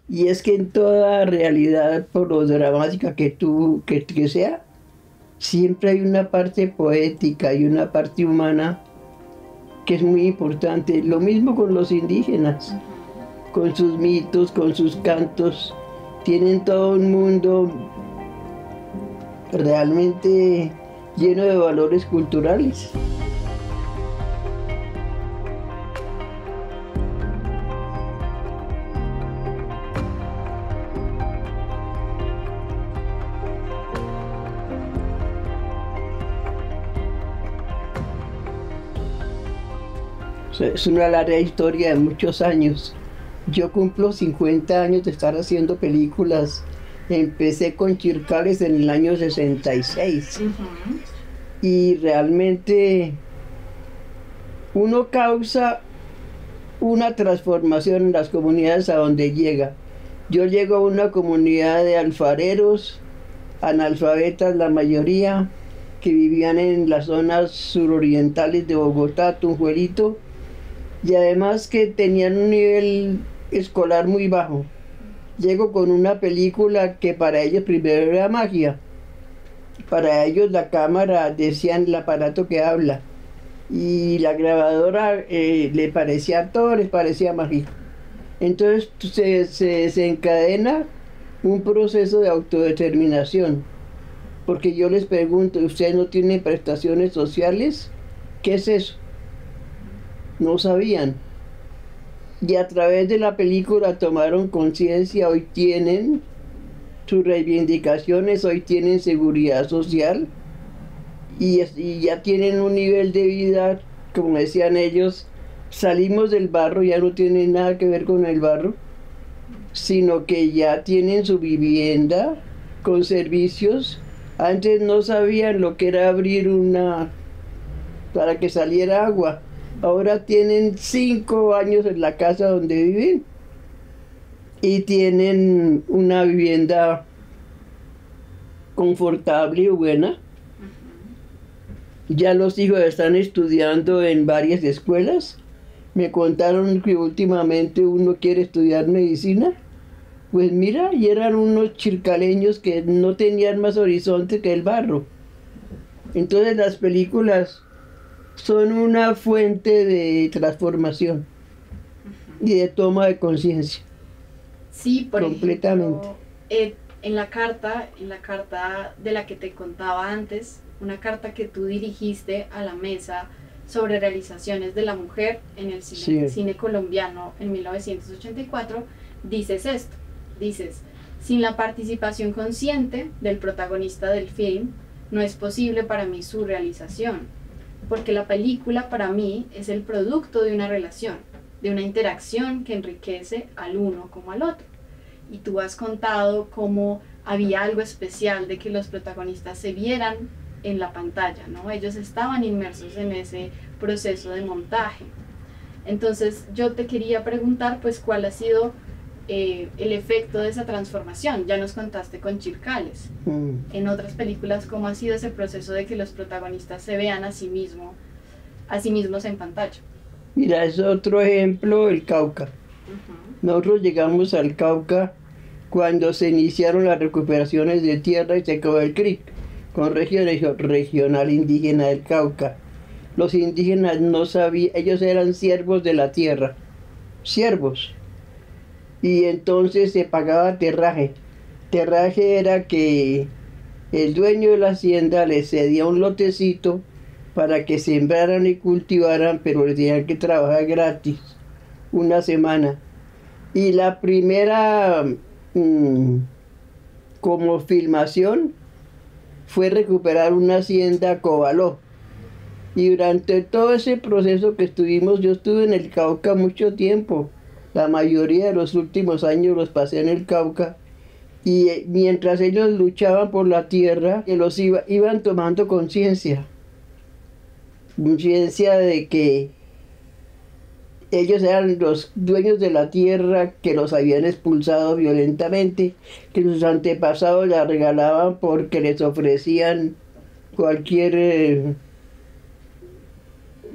Y es que en toda realidad, por lo dramática que sea, siempre hay una parte poética y una parte humana que es muy importante. Lo mismo con los indígenas, Ujú. con sus mitos, con sus cantos. Tienen todo un mundo realmente lleno de valores culturales. O sea, es una larga historia de muchos años. Yo cumplo 50 años de estar haciendo películas. Empecé con Chircales en el año 66 Ujú. y realmente uno causa una transformación en las comunidades a donde llega. Yo llego a una comunidad de alfareros, analfabetas la mayoría, que vivían en las zonas surorientales de Bogotá, Tunjuelito, y además que tenían un nivel escolar muy bajo. Llego con una película que para ellos primero era magia. Para ellos la cámara decían el aparato que habla. Y la grabadora le parecía, todo les parecía mágico. Entonces se desencadena un proceso de autodeterminación. Porque yo les pregunto, ¿ustedes no tienen prestaciones sociales? ¿Qué es eso? No sabían. Y a través de la película tomaron conciencia, hoy tienen sus reivindicaciones, hoy tienen seguridad social y ya tienen un nivel de vida, como decían ellos, salimos del barro, ya no tienen nada que ver con el barro, sino que ya tienen su vivienda con servicios. Antes no sabían lo que era abrir una para que saliera agua. Ahora tienen 5 años en la casa donde viven y tienen una vivienda confortable y buena. Ya los hijos están estudiando en varias escuelas. Me contaron que últimamente uno quiere estudiar medicina. Pues mira, y eran unos chircaleños que no tenían más horizonte que el barro. Entonces las películas son una fuente de transformación y de toma de conciencia, Sí, por completamente. ejemplo, en la carta de la que te contaba antes, una carta que tú dirigiste a la mesa sobre realizaciones de la mujer en el Sí, cine colombiano en 1984, dices esto, dices, sin la participación consciente del protagonista del film, no es posible para mí su realización, porque la película para mí es el producto de una relación, de una interacción que enriquece al uno como al otro. Y tú has contado cómo había algo especial de que los protagonistas se vieran en la pantalla, ¿no? Ellos estaban inmersos en ese proceso de montaje. Entonces yo te quería preguntar, pues, cuál ha sido el efecto de esa transformación. Ya nos contaste con Chircales. mm. En otras películas, ¿cómo ha sido ese proceso de que los protagonistas se vean a sí mismos en pantalla? Mira, es otro ejemplo, el Cauca. Uh-huh. Nosotros llegamos al Cauca cuando se iniciaron las recuperaciones de tierra y se acabó el CRIC, con regional indígena del Cauca. Los indígenas no sabían, ellos eran siervos de la tierra, siervos. Y entonces se pagaba terraje. Terraje era que el dueño de la hacienda les cedía un lotecito para que sembraran y cultivaran, pero les tenían que trabajar gratis una semana. Y la primera mm, como filmación fue recuperar una hacienda Cobaló. Y durante todo ese proceso que estuvimos, yo estuve en el Cauca mucho tiempo. La mayoría de los últimos años los pasé en el Cauca. Y mientras ellos luchaban por la tierra, que iban tomando conciencia. Conciencia de que ellos eran los dueños de la tierra, que los habían expulsado violentamente, que sus antepasados la regalaban porque les ofrecían cualquier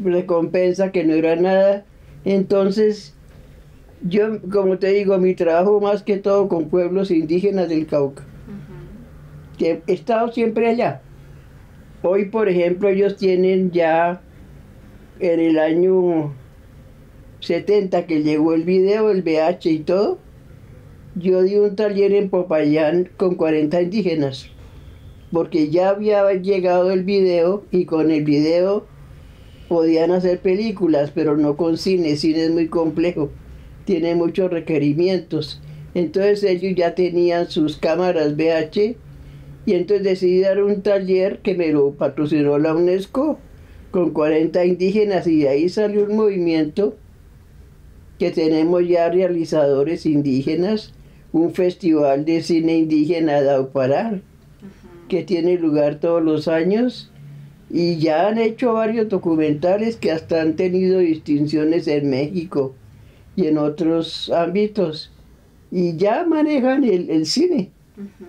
recompensa que no era nada. Entonces Yo, como te digo, mi trabajo más que todo con pueblos indígenas del Cauca, Ujú, que he estado siempre allá. Hoy, por ejemplo, ellos tienen ya en el año 70 que llegó el video, el VH y todo, yo di un taller en Popayán con 40 indígenas, porque ya había llegado el video y con el video podían hacer películas, pero no con cine. Cine es muy complejo, tiene muchos requerimientos. Entonces ellos ya tenían sus cámaras VH y entonces decidí dar un taller que me lo patrocinó la UNESCO con 40 indígenas y de ahí salió un movimiento que tenemos ya realizadores indígenas, un festival de cine indígena de Aupará, ujú. que tiene lugar todos los años, y ya han hecho varios documentales que hasta han tenido distinciones en México y en otros ámbitos, y ya manejan el cine. Ujú.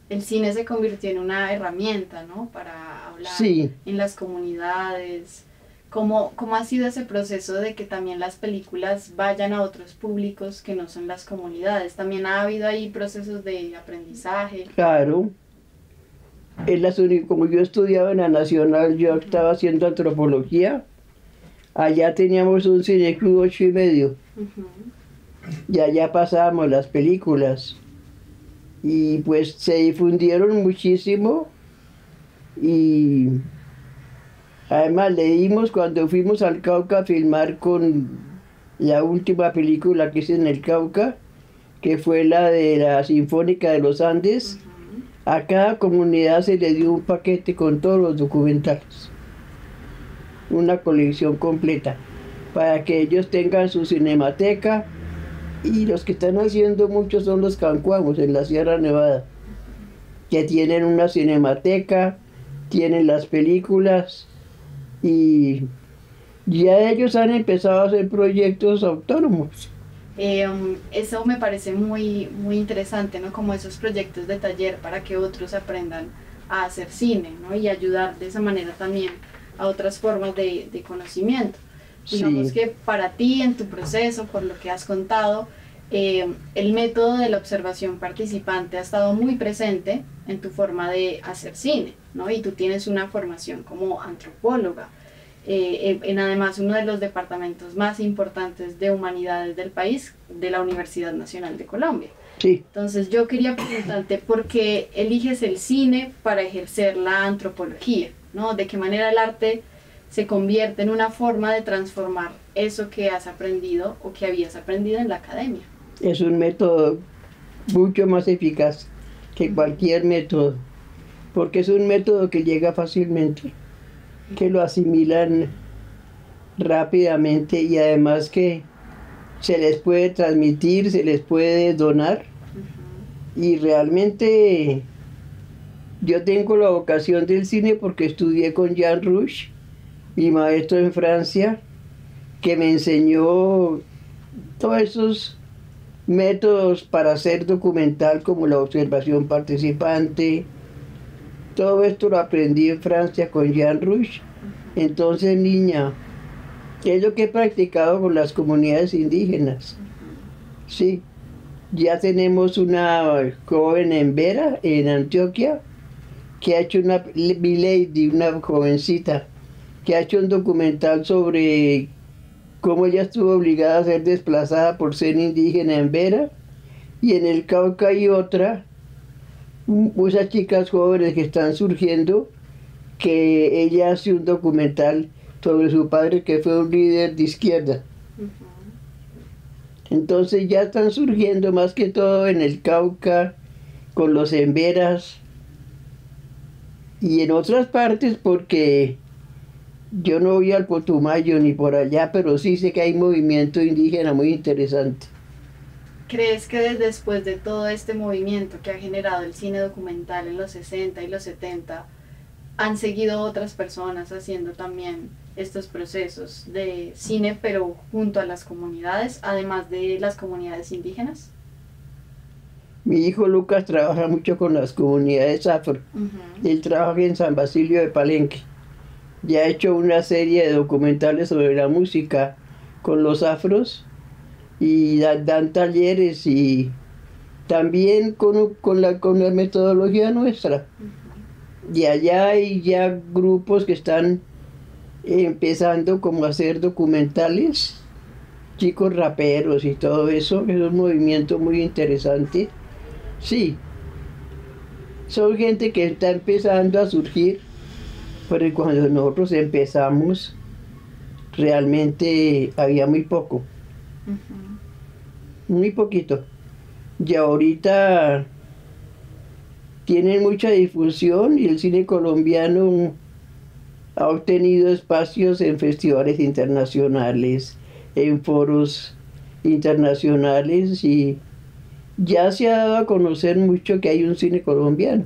El cine se convirtió en una herramienta, ¿no? Para hablar Sí, en las comunidades. ¿Cómo ha sido ese proceso de que también las películas vayan a otros públicos que no son las comunidades? También ha habido ahí procesos de aprendizaje. claro. Como yo estudiaba en la Nacional, yo Ujú, estaba haciendo antropología, allá teníamos un cineclub 8:30, ujú, y allá pasábamos las películas. Y pues se difundieron muchísimo y además leímos cuando fuimos al Cauca a filmar con la última película que hice en el Cauca, que fue la de la Sinfónica de los Andes. ujú. A cada comunidad se le dio un paquete con todos los documentales, una colección completa, para que ellos tengan su cinemateca. Y los que están haciendo mucho son los cancuamos en la Sierra Nevada, que tienen una cinemateca, tienen las películas y ya ellos han empezado a hacer proyectos autónomos. Eso me parece muy, muy interesante, ¿no? Como esos proyectos de taller para que otros aprendan a hacer cine, ¿no? Y ayudar de esa manera también a otras formas de conocimiento. Digamos Sí, que para ti, en tu proceso, por lo que has contado, el método de la observación participante ha estado muy presente en tu forma de hacer cine, ¿no? Y tú tienes una formación como antropóloga, en además uno de los departamentos más importantes de humanidades del país, de la Universidad Nacional de Colombia. sí. Entonces yo quería preguntarte por qué eliges el cine para ejercer la antropología, ¿no? De qué manera el arte se convierte en una forma de transformar eso que has aprendido o que habías aprendido en la academia. Es un método mucho más eficaz que Ujú, cualquier método, porque es un método que llega fácilmente, que lo asimilan rápidamente y además que se les puede transmitir, se les puede donar ujú, y realmente yo tengo la vocación del cine porque estudié con Jean Rouch, mi maestro en Francia, que me enseñó todos esos métodos para hacer documental como la observación participante. Todo esto lo aprendí en Francia con Jean Rouch. ujú, Entonces, niña, ¿qué es lo que he practicado con las comunidades indígenas? ujú. Sí, ya tenemos una joven en Vera, en Antioquia, que ha hecho una, Milady, una jovencita, que ha hecho un documental sobre cómo ella estuvo obligada a ser desplazada por ser indígena en Vera. Y en el Cauca hay otra, muchas chicas jóvenes que están surgiendo, que ella hace un documental sobre su padre que fue un líder de izquierda. Ujú. Entonces ya están surgiendo más que todo en el Cauca, con los emberas y en otras partes porque yo no voy al Putumayo ni por allá, pero sí sé que hay movimiento indígena muy interesante. ¿Crees que después de todo este movimiento que ha generado el cine documental en los 60 y los 70, han seguido otras personas haciendo también estos procesos de cine, pero junto a las comunidades, además de las comunidades indígenas? Mi hijo Lucas trabaja mucho con las comunidades afro. Ujú, Él trabaja en San Basilio de Palenque. Ya ha hecho una serie de documentales sobre la música con los afros y dan talleres y también con la metodología nuestra. Y allá hay ya grupos que están empezando como a hacer documentales, chicos raperos y todo eso, es un movimiento muy interesante. Sí, son gente que está empezando a surgir, pero cuando nosotros empezamos, realmente había muy poco, muy poquito. Y ahorita tienen mucha difusión y el cine colombiano ha obtenido espacios en festivales internacionales, en foros internacionales y ya se ha dado a conocer mucho que hay un cine colombiano.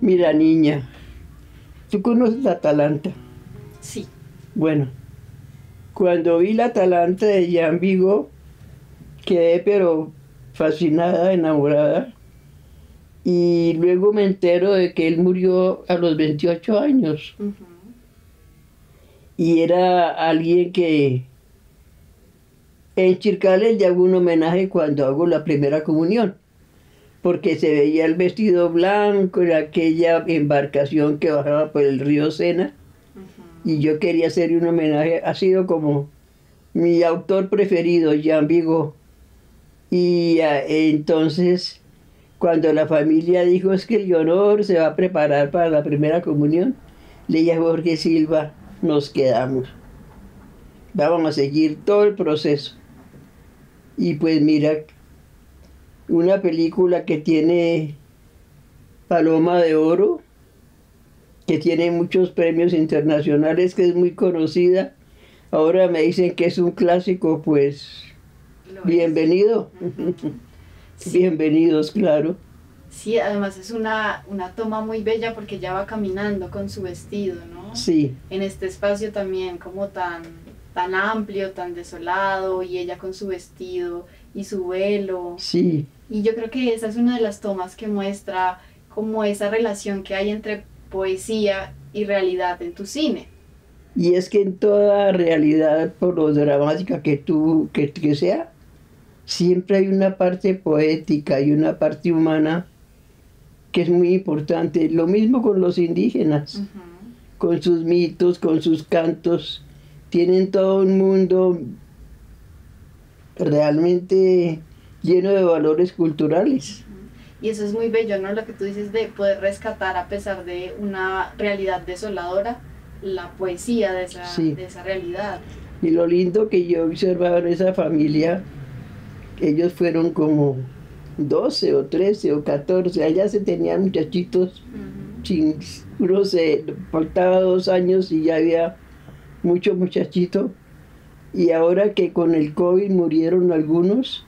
Mira, niña, ¿tú conoces la Atalanta? Sí. Bueno, cuando vi la Atalanta de Jean Vigo, quedé pero fascinada, enamorada. Y luego me entero de que él murió a los 28 años. Y era alguien que en Chircales le hago un homenaje cuando hago la primera comunión, porque se veía el vestido blanco en aquella embarcación que bajaba por el río Sena. Y yo quería hacerle un homenaje. Ha sido como mi autor preferido, Jean Vigo. Y entonces, cuando la familia dijo es que el Leonor se va a preparar para la primera comunión, le dije a Jorge Silva, nos quedamos. Vamos a seguir todo el proceso. Y pues mira, una película que tiene Paloma de Oro, que tiene muchos premios internacionales, que es muy conocida. Ahora me dicen que es un clásico, pues bienvenido. Sí. Bienvenidos, claro. Sí, además es una toma muy bella porque ella va caminando con su vestido, ¿no? Sí. En este espacio también como tan amplio, tan desolado, y ella con su vestido y su velo. Sí. Y yo creo que esa es una de las tomas que muestra como esa relación que hay entre poesía y realidad en tu cine. Y es que en toda realidad, por lo dramática que sea, siempre hay una parte poética y una parte humana que es muy importante. Lo mismo con los indígenas, con sus mitos, con sus cantos. Tienen todo un mundo realmente lleno de valores culturales. Y eso es muy bello, ¿no? Lo que tú dices de poder rescatar, a pesar de una realidad desoladora, la poesía de esa realidad. Y lo lindo que yo observaba en esa familia, ellos fueron como 12 o 13 o 14, allá se tenían muchachitos, uno se faltaba 2 años y ya había mucho muchachito. Y ahora que con el COVID murieron algunos,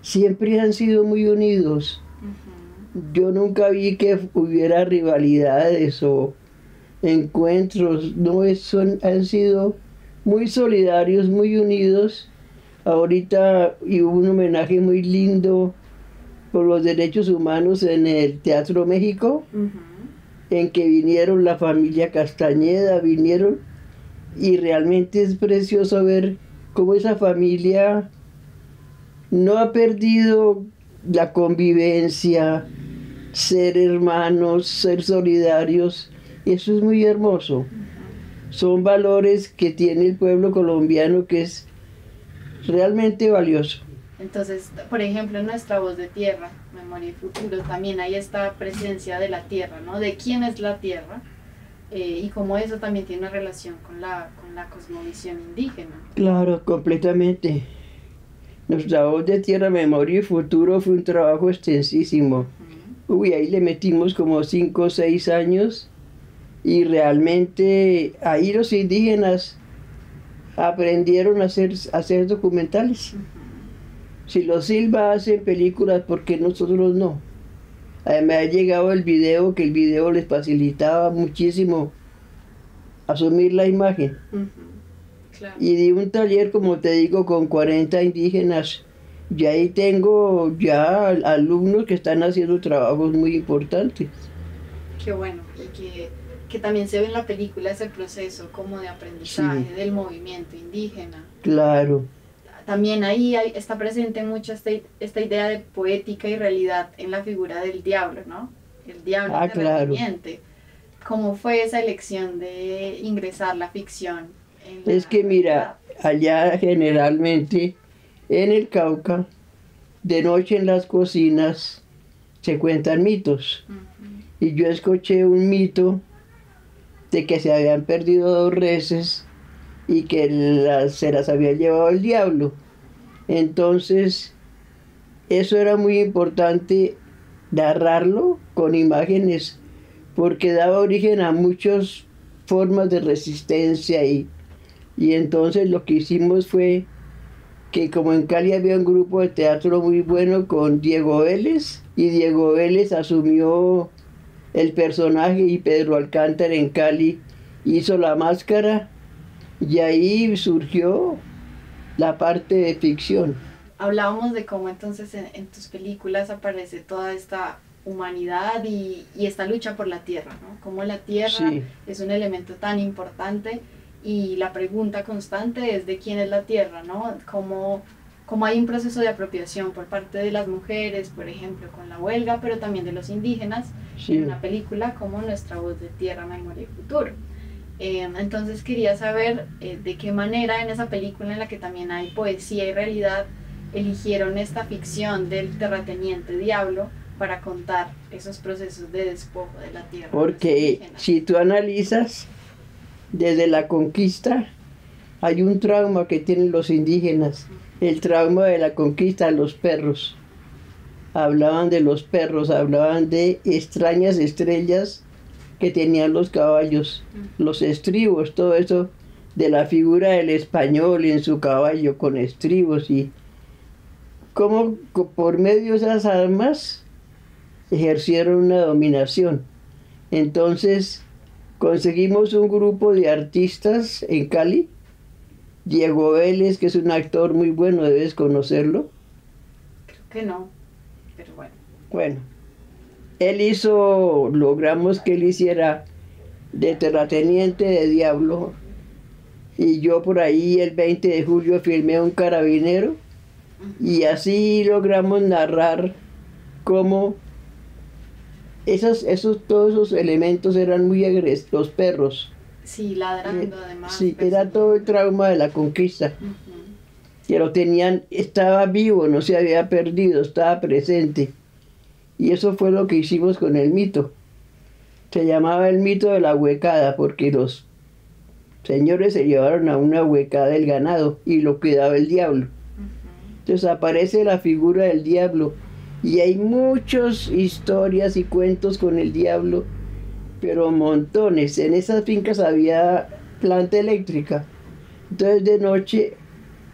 siempre han sido muy unidos. Yo nunca vi que hubiera rivalidades o encuentros, no, han sido muy solidarios, muy unidos. Ahorita hubo un homenaje muy lindo por los derechos humanos en el Teatro México, en que vinieron la familia Castañeda, vinieron, y realmente es precioso ver cómo esa familia no ha perdido la convivencia, ser hermanos, ser solidarios. Eso es muy hermoso. Son valores que tiene el pueblo colombiano que es realmente valioso. Entonces, por ejemplo, en nuestra Voz de Tierra, Memoria y Futuro, también hay esta presencia de la tierra, ¿no? De quién es la tierra, y cómo eso también tiene una relación con la cosmovisión indígena. Claro, completamente. Nuestra Voz de Tierra, Memoria y Futuro fue un trabajo extensísimo. Uy, ahí le metimos como 5 o 6 años y realmente ahí los indígenas aprendieron a hacer documentales. Si los Silva hacen películas, ¿por qué nosotros no? Además ha llegado el video, que el video les facilitaba muchísimo asumir la imagen. Claro. Y di un taller, como te digo, con 40 indígenas Y ahí tengo ya alumnos que están haciendo trabajos muy importantes. Qué bueno, y que también se ve en la película ese proceso como de aprendizaje Sí, del movimiento indígena. claro. También ahí está presente mucho esta idea de poética y realidad en la figura del diablo, ¿no? El diablo Ah, claro. terrateniente. ¿Cómo fue esa elección de ingresar la ficción en Es la que realidad? mira, allá generalmente en el Cauca, de noche en las cocinas se cuentan mitos. Ujú. Y yo escuché un mito de que se habían perdido dos reses y que se las había llevado el diablo. Entonces, eso era muy importante narrarlo con imágenes porque daba origen a muchas formas de resistencia y entonces lo que hicimos fue que como en Cali había un grupo de teatro muy bueno con Diego Vélez y Diego Vélez asumió el personaje y Pedro Alcántara en Cali hizo la máscara y ahí surgió la parte de ficción. Hablábamos de cómo entonces en tus películas aparece toda esta humanidad y esta lucha por la tierra, ¿no? Cómo la tierra Sí, es un elemento tan importante y la pregunta constante es de quién es la tierra, ¿no? Cómo hay un proceso de apropiación por parte de las mujeres, por ejemplo, con la huelga, pero también de los indígenas, en sí. una película como Nuestra voz de tierra, memoria y futuro. Entonces quería saber de qué manera en esa película en la que también hay poesía y realidad eligieron esta ficción del terrateniente diablo para contar esos procesos de despojo de la tierra de los Porque indígenas. si tú analizas desde la conquista, hay un trauma que tienen los indígenas, el trauma de la conquista de los perros. Hablaban de los perros, hablaban de extrañas estrellas que tenían los caballos, los estribos, todo eso de la figura del español en su caballo con estribos y cómo por medio de esas armas ejercieron una dominación. Entonces conseguimos un grupo de artistas en Cali, Diego Vélez, que es un actor muy bueno, debes conocerlo. Creo que no, pero bueno. Bueno, logramos que él hiciera de terrateniente de diablo y yo por ahí el 20 de julio filmé un carabinero y así logramos narrar cómo todos esos elementos eran muy agresivos, los perros. Sí, ladrando además. Sí, era todo el trauma de la conquista, Ujú. que lo tenían, estaba vivo, no se había perdido, estaba presente. Y eso fue lo que hicimos con el mito. Se llamaba el mito de la huecada, porque los señores se llevaron a una huecada el ganado y lo cuidaba el diablo. Entonces aparece la figura del diablo y hay muchas historias y cuentos con el diablo, pero montones. En esas fincas había planta eléctrica. Entonces de noche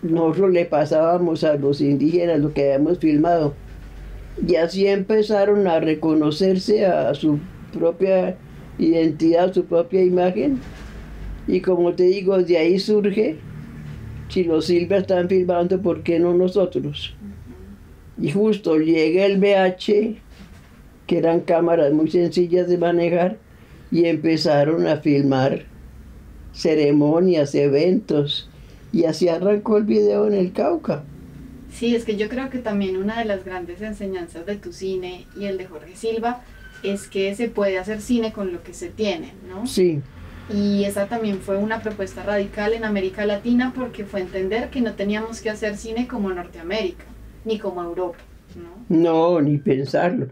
nosotros le pasábamos a los indígenas lo que habíamos filmado. Y así empezaron a reconocerse a su propia identidad, su propia imagen. Y como te digo, de ahí surge, si los Silva están filmando, ¿por qué no nosotros? Y justo llega el VH, que eran cámaras muy sencillas de manejar, y empezaron a filmar ceremonias, eventos, y así arrancó el video en el Cauca. Sí, es que yo creo que también una de las grandes enseñanzas de tu cine y el de Jorge Silva es que se puede hacer cine con lo que se tiene, ¿no? Sí, Y esa también fue una propuesta radical en América Latina porque fue entender que no teníamos que hacer cine como Norteamérica, ni como Europa, ¿no? no, ni pensarlo.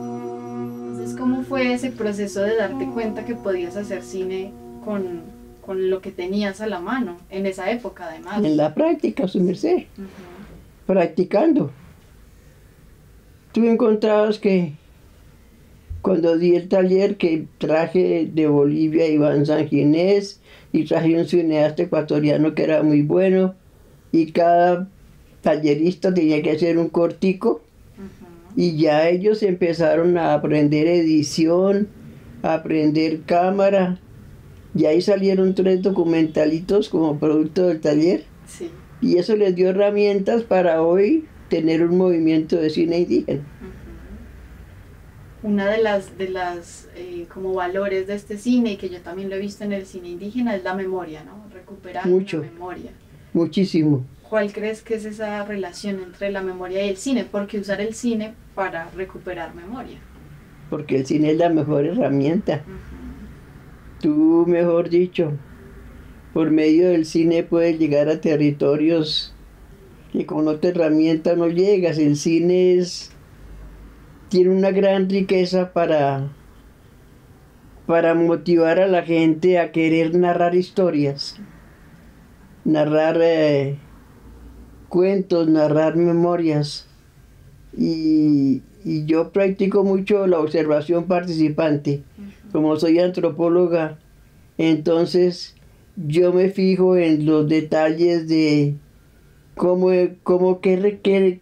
Entonces, ¿cómo fue ese proceso de darte cuenta que podías hacer cine con lo que tenías a la mano, en esa época además? En la práctica, su merced, Ujú. practicando. Tú encontrabas que cuando di el taller que traje de Bolivia a Iván Sanginés y traje un cineasta ecuatoriano que era muy bueno y cada tallerista tenía que hacer un cortico Ujú. y ya ellos empezaron a aprender edición aprender cámara. Y ahí salieron 3 documentalitos como producto del taller. Sí. Y eso les dio herramientas para hoy tener un movimiento de cine indígena. Una de las como valores de este cine, y que yo también lo he visto en el cine indígena, es la memoria, ¿no? Recuperar Mucho. la memoria. Muchísimo. ¿Cuál crees que es esa relación entre la memoria y el cine? ¿Por qué usar el cine para recuperar memoria? Porque el cine es la mejor herramienta. Tú, mejor dicho, por medio del cine puedes llegar a territorios que con otra herramienta no llegas. El cine tiene una gran riqueza para motivar a la gente a querer narrar historias, narrar cuentos, narrar memorias. Y yo practico mucho la observación participante. Como soy antropóloga, entonces yo me fijo en los detalles de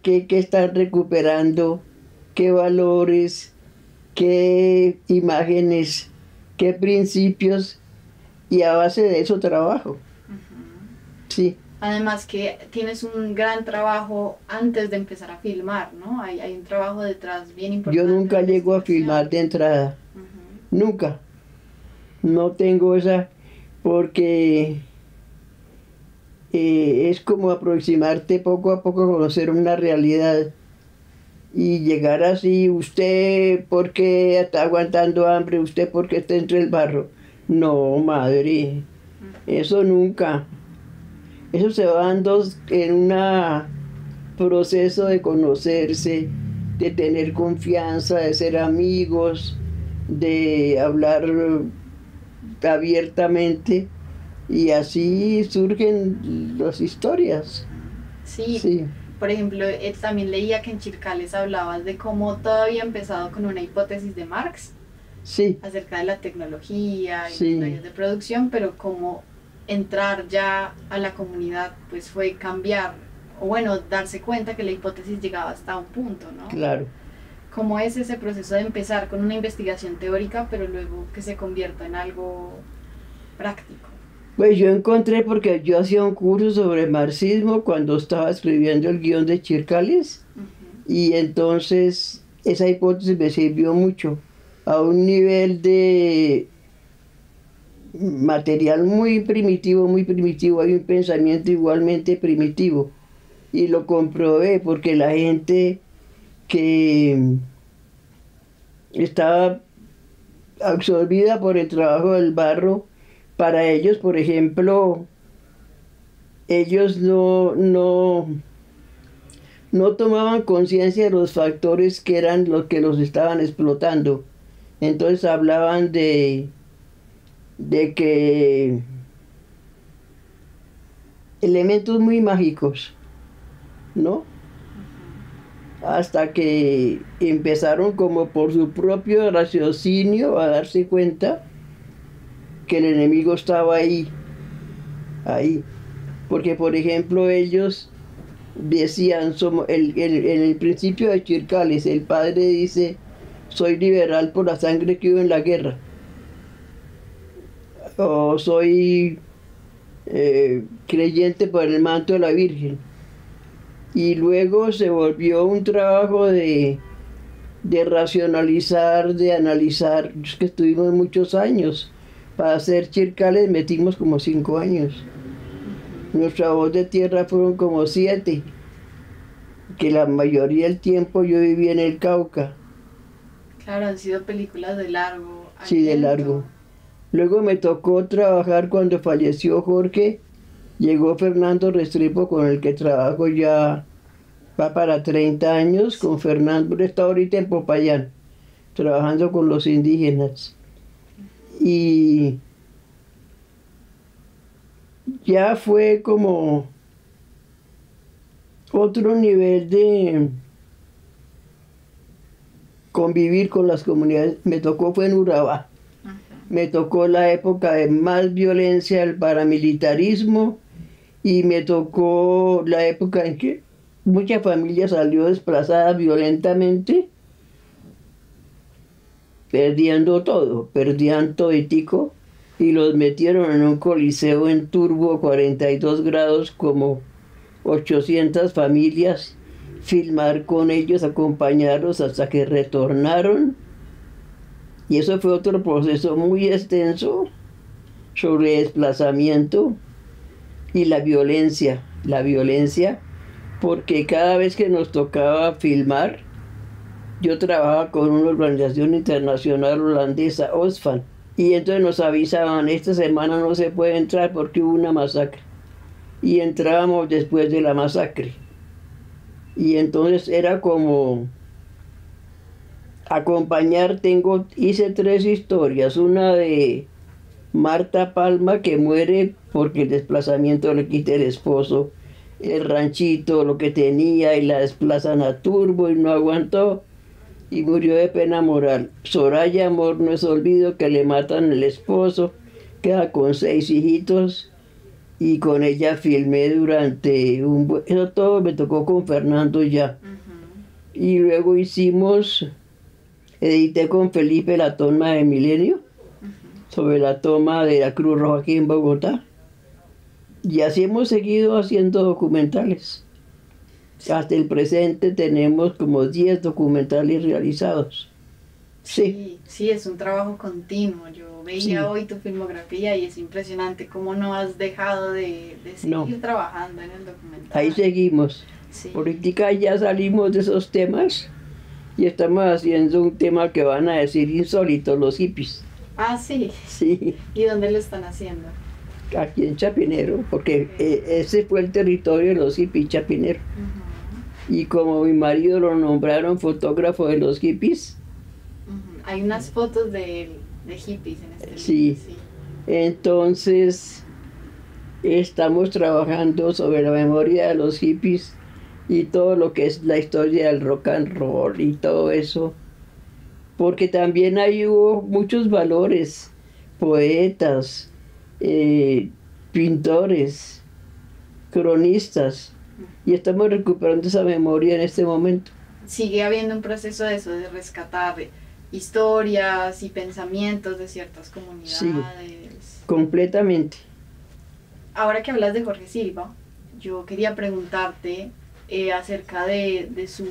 qué están recuperando, qué valores, qué imágenes, qué principios, y a base de eso trabajo. Sí. Además que tienes un gran trabajo antes de empezar a filmar, ¿no? Hay un trabajo detrás bien importante. Yo nunca llego a filmar de entrada. Nunca. No tengo esa, porque es como aproximarte poco a poco a conocer una realidad y llegar así, usted porque está aguantando hambre, usted porque está entre el barro. No, madre, eso nunca. Eso se va dando en un proceso de conocerse, de tener confianza, de ser amigos, de hablar abiertamente, y así surgen las historias. Sí, Sí. Por ejemplo, también leía que en Chircales hablabas de cómo todo había empezado con una hipótesis de Marx Sí. acerca de la tecnología y Sí. los medios de producción, pero cómo entrar ya a la comunidad pues fue cambiar, o bueno, darse cuenta que la hipótesis llegaba hasta un punto, ¿no? Claro. ¿Cómo es ese proceso de empezar con una investigación teórica, pero luego que se convierta en algo práctico? Pues yo encontré, porque yo hacía un curso sobre marxismo cuando estaba escribiendo el guión de Chircales, y entonces esa hipótesis me sirvió mucho a un nivel de material muy primitivo, muy primitivo. Hay un pensamiento igualmente primitivo, y lo comprobé porque la gente que estaba absorbida por el trabajo del barro, para ellos, por ejemplo, ellos no tomaban conciencia de los factores que eran los que los estaban explotando. Entonces hablaban de que elementos muy mágicos, ¿no? Hasta que empezaron como por su propio raciocinio a darse cuenta que el enemigo estaba ahí. Porque, por ejemplo, ellos decían, en el principio de Chircales, el padre dice, soy liberal por la sangre que hubo en la guerra. O soy creyente por el manto de la Virgen. Y luego se volvió un trabajo de racionalizar, de analizar. Es que estuvimos muchos años. Para hacer Chircales metimos como 5 años. Nuestra Voz de Tierra fueron como 7, que la mayoría del tiempo yo viví en el Cauca. Claro, han sido películas de largo aliento. Sí, de largo. Luego me tocó trabajar cuando falleció Jorge. Llegó Fernando Restrepo, con el que trabajo ya va para 30 años. Con Fernando, está ahorita en Popayán, trabajando con los indígenas. Y ya fue como otro nivel de convivir con las comunidades. Me tocó, fue en Urabá. Me tocó la época de más violencia del paramilitarismo, y me tocó la época en que mucha familia salió desplazada violentamente, perdiendo todo, perdían toditico y los metieron en un coliseo en turbo 42 grados como 800 familias, filmar con ellos, acompañarlos hasta que retornaron. Y eso fue otro proceso muy extenso sobre desplazamiento y la violencia. La violencia, porque cada vez que nos tocaba filmar, yo trabajaba con una organización internacional holandesa, Oxfam, y entonces nos avisaban, esta semana no se puede entrar porque hubo una masacre. Y entrábamos después de la masacre. Y entonces era como acompañar, hice 3 historias, una de Marta Palma que muere porque el desplazamiento le quita el esposo, el ranchito, lo que tenía y la desplazan a turbo y no aguantó y murió de pena moral. Soraya Amor no es olvido que le matan el esposo, queda con 6 hijitos y con ella filmé durante eso todo me tocó con Fernando ya. Y luego edité con Felipe la toma de Milenio, sobre la toma de la Cruz Roja aquí en Bogotá. Y así hemos seguido haciendo documentales. Hasta el presente tenemos como 10 documentales realizados. Sí, sí, es un trabajo continuo. Yo veía hoy tu filmografía y es impresionante cómo no has dejado de seguir trabajando en el documental. Ahí seguimos. Sí. Política, ya salimos de esos temas y estamos haciendo un tema que van a decir insólito, los hippies. Ah, sí. Sí. ¿Y dónde lo están haciendo? Aquí en Chapinero, porque ese fue el territorio de los hippies, Chapinero. Y como mi marido lo nombraron fotógrafo de los hippies. Hay unas fotos de hippies en este libro. Sí. Entonces, estamos trabajando sobre la memoria de los hippies y todo lo que es la historia del rock and roll y todo eso. Porque también hubo muchos valores, poetas, pintores, cronistas, y estamos recuperando esa memoria en este momento. Sigue habiendo un proceso de eso, de rescatar historias y pensamientos de ciertas comunidades. Sí, completamente. Ahora que hablas de Jorge Silva, yo quería preguntarte acerca de su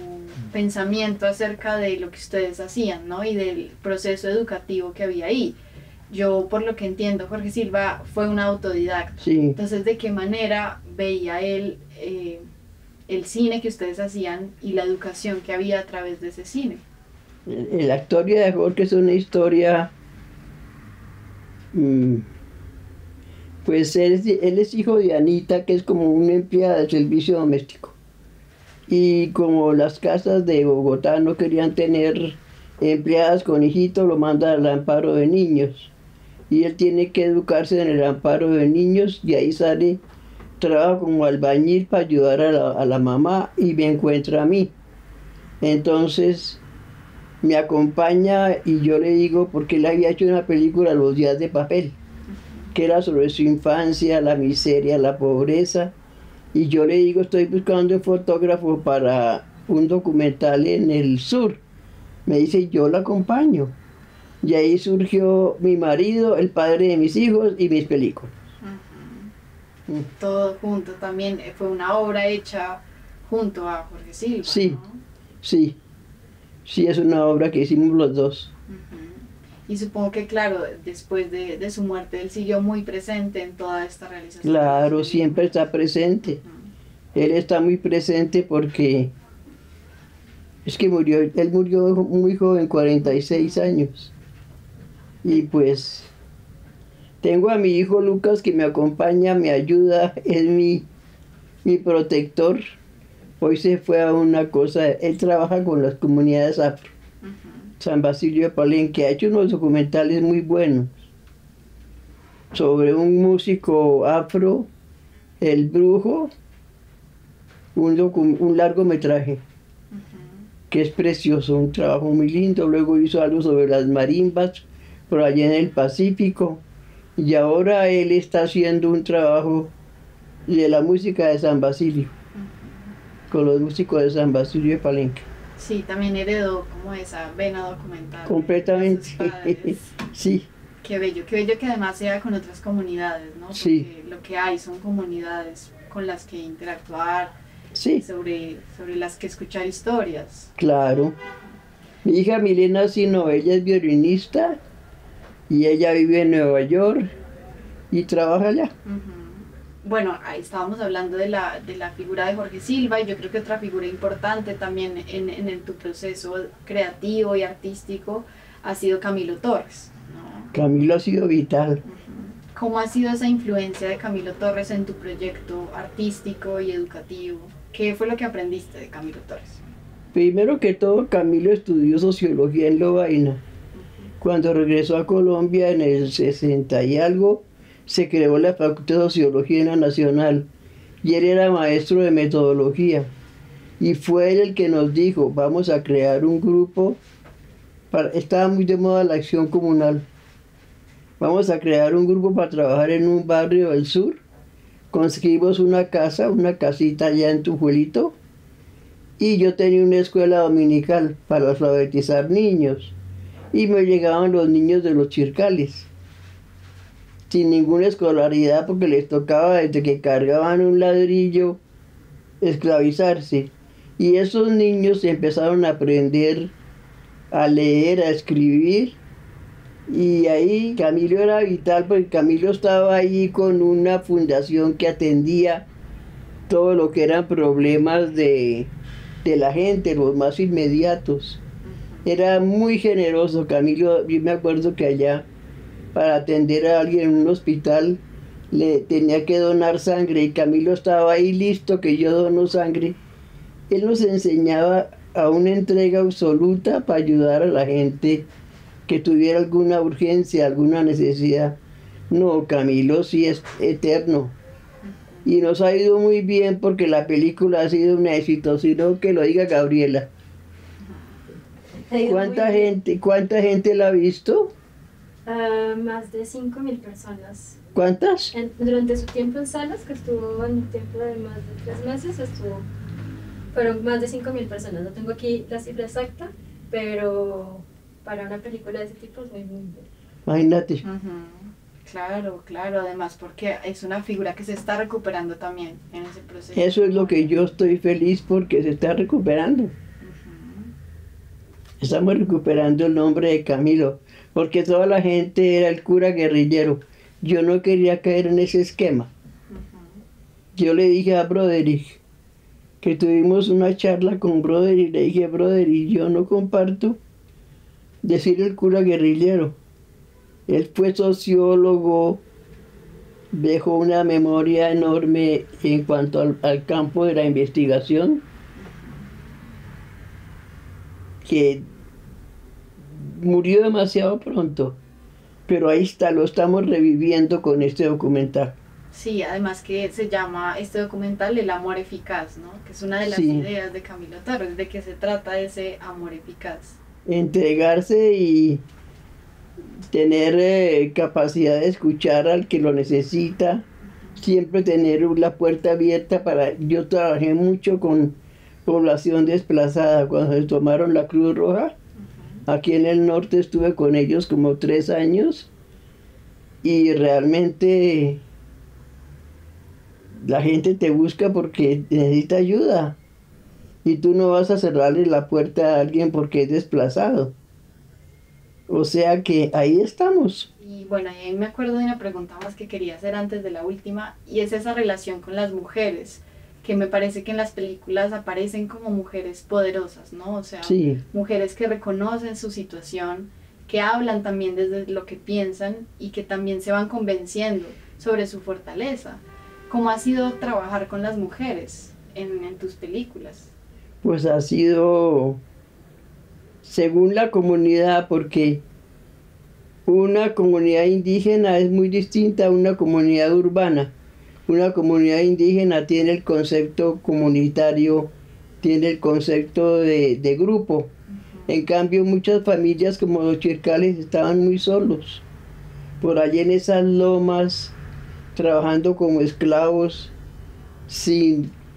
pensamiento, acerca de lo que ustedes hacían, ¿no? Y del proceso educativo que había ahí. Yo, por lo que entiendo, Jorge Silva fue un autodidacta. Sí. Entonces, ¿de qué manera veía él el cine que ustedes hacían y la educación que había a través de ese cine? La historia de Jorge es una historia, pues él es hijo de Anita, que es como una empleada del servicio doméstico. Y como las casas de Bogotá no querían tener empleadas con hijitos, lo mandan al amparo de niños. Y él tiene que educarse en el amparo de niños y ahí sale, trabaja como albañil para ayudar a la mamá y me encuentra a mí. Entonces me acompaña y yo le digo, porque él había hecho una película, Los días de papel, que era sobre su infancia, la miseria, la pobreza. Y yo le digo, estoy buscando un fotógrafo para un documental en el sur. Me dice, yo la acompaño. Y ahí surgió mi marido, el padre de mis hijos y mis películas. Todo junto también, fue una obra hecha junto a Jorge Silva. Sí, ¿no? sí. Sí, es una obra que hicimos los dos. Y supongo que, claro, después de su muerte, él siguió muy presente en toda esta realización. Claro, siempre está presente. Él está muy presente porque es que él murió muy joven, 46 años. Y pues tengo a mi hijo Lucas que me acompaña, me ayuda, es mi protector. Hoy se fue a una cosa, él trabaja con las comunidades afro. San Basilio de Palenque, ha hecho unos documentales muy buenos sobre un músico afro, El Brujo, un largometraje que es precioso, un trabajo muy lindo. Luego hizo algo sobre las marimbas por allá en el Pacífico y ahora él está haciendo un trabajo de la música de San Basilio, con los músicos de San Basilio de Palenque. Sí, también heredó como esa vena documental de completamente. sus padres. Sí, Qué bello que además sea con otras comunidades, ¿no? sí, Porque lo que hay son comunidades con las que interactuar, sí, sobre las que escuchar historias. claro. Mi hija Milena Sino, ella es violinista y ella vive en Nueva York y trabaja allá. Bueno, ahí estábamos hablando de la figura de Jorge Silva y yo creo que otra figura importante también tu proceso creativo y artístico ha sido Camilo Torres, ¿no? Camilo ha sido vital. ¿Cómo ha sido esa influencia de Camilo Torres en tu proyecto artístico y educativo? ¿Qué fue lo que aprendiste de Camilo Torres? Primero que todo, Camilo estudió sociología en Lovaina. Cuando regresó a Colombia en el 60 y algo, se creó la Facultad de Sociología en la Nacional y él era maestro de metodología. Y fue él el que nos dijo, vamos a crear un grupo, estaba muy de moda la acción comunal, vamos a crear un grupo para trabajar en un barrio del sur. Conseguimos una casa, una casita allá en Tujuelito, y yo tenía una escuela dominical para alfabetizar niños. Y me llegaban los niños de los chircales, sin ninguna escolaridad porque les tocaba desde que cargaban un ladrillo esclavizarse. Y esos niños empezaron a aprender a leer, a escribir. Y ahí Camilo era vital porque Camilo estaba ahí con una fundación que atendía todo lo que eran problemas de la gente, los más inmediatos. Era muy generoso Camilo. Yo me acuerdo que allá para atender a alguien en un hospital le tenía que donar sangre y Camilo estaba ahí listo que yo dono sangre. Él nos enseñaba a una entrega absoluta para ayudar a la gente que tuviera alguna urgencia, alguna necesidad. No, Camilo sí es eterno. Y nos ha ido muy bien porque la película ha sido un éxito, sino que lo diga Gabriela. ¿Cuánta gente la ha visto? Más de 5.000 personas. ¿Cuántas? Durante su tiempo en salas, que estuvo en un tiempo de más de 3 meses, fueron más de 5.000 personas. No tengo aquí la cifra exacta, pero para una película de ese tipo es muy bien. Imagínate. Claro, claro, además porque es una figura que se está recuperando también en ese proceso. Eso es lo que yo estoy feliz porque se está recuperando. Estamos recuperando el nombre de Camilo, porque toda la gente era el cura guerrillero. Yo no quería caer en ese esquema. Yo le dije a Broderick, que tuvimos una charla con Broderick, le dije, Broderick, yo no comparto decir el cura guerrillero. Él fue sociólogo, dejó una memoria enorme en cuanto al campo de la investigación, que murió demasiado pronto, pero ahí está, lo estamos reviviendo con este documental. Sí, además que se llama este documental El amor eficaz, ¿no? Que es una de las ideas de Camilo Torres, de que se trata ese amor eficaz. Entregarse y tener capacidad de escuchar al que lo necesita, siempre tener la puerta abierta para... Yo trabajé mucho con población desplazada cuando se tomaron la Cruz Roja. Aquí en el norte estuve con ellos como 3 años y realmente la gente te busca porque necesita ayuda y tú no vas a cerrarle la puerta a alguien porque es desplazado. O sea que ahí estamos. Y bueno, ahí me acuerdo de una pregunta más que quería hacer antes de la última, y es esa relación con las mujeres, que me parece que en las películas aparecen como mujeres poderosas, ¿no? O sea, mujeres que reconocen su situación, que hablan también desde lo que piensan y que también se van convenciendo sobre su fortaleza. ¿Cómo ha sido trabajar con las mujeres en tus películas? Pues ha sido según la comunidad, porque una comunidad indígena es muy distinta a una comunidad urbana. Una comunidad indígena tiene el concepto comunitario, tiene el concepto de grupo. En cambio, muchas familias como los chircales estaban muy solos, por allí en esas lomas, trabajando como esclavos,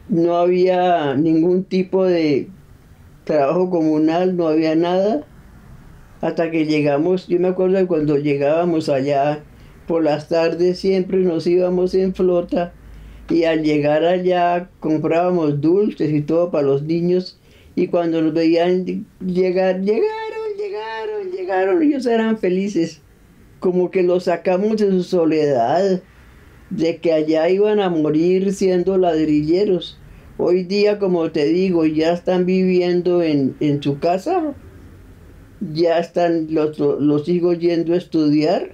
no había ningún tipo de trabajo comunal, no había nada, hasta que llegamos. Yo me acuerdo de cuando llegábamos allá, por las tardes siempre nos íbamos en flota, y al llegar allá comprábamos dulces y todo para los niños, y cuando nos veían llegar, llegaron, ellos eran felices, como que los sacamos de su soledad, de que allá iban a morir siendo ladrilleros. Hoy día, como te digo, ya están viviendo en su casa, ya están los hijos yendo a estudiar,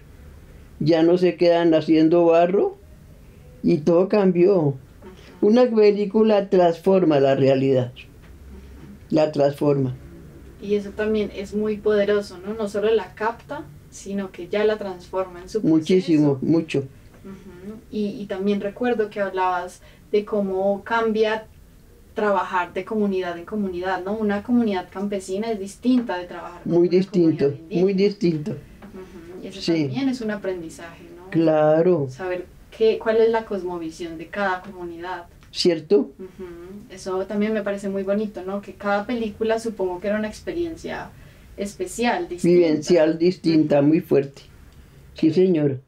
ya no se quedan haciendo barro, y todo cambió. Una película transforma la realidad, la transforma. Y eso también es muy poderoso, ¿no? No solo la capta, sino que ya la transforma en su proceso. Muchísimo, mucho. Y también recuerdo que hablabas de cómo cambia trabajar de comunidad en comunidad, ¿no? Una comunidad campesina es distinta de trabajar con Muy una distinto, comunidad indígena. muy distinto. Y eso Sí. también es un aprendizaje, ¿no? Claro, Saber cuál es la cosmovisión de cada comunidad. ¿cierto? Eso también me parece muy bonito, ¿no? Que cada película supongo que era una experiencia especial, distinta. Vivencial distinta, muy fuerte. Sí, señor.